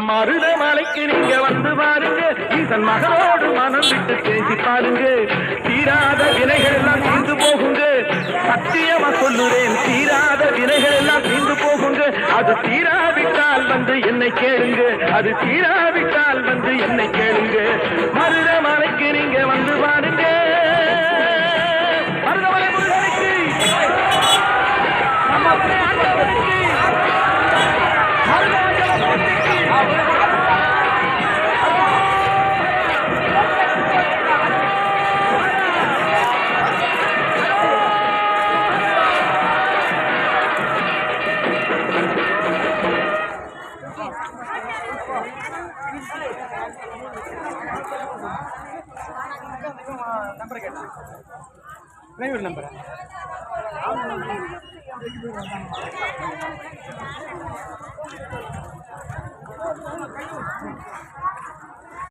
மருதமலைக்கு நீங்க வந்து பாருங்க, ஈசன் மகளோடு மனம் விட்டு பேசி பாருங்க. தீராத வினைகள் எல்லாம் தீர்ந்து போகுங்க, சத்தியமா சொல்லுறேன், தீராத வினைகள் எல்லாம் தீர்ந்து போகுங்க. அது தீராவிட்டால் வந்து என்னை கேளுங்க, அது தீராவிட்டால் வந்து என்னை கேளுங்க. மருதமலைக்கு நீங்க வந்து பாருங்க. மருதமலை முருகனுக்கு நம்ம ஆண்டவனுக்கு நம்பர் கேட்டேன், டிரைவர் நம்பர்.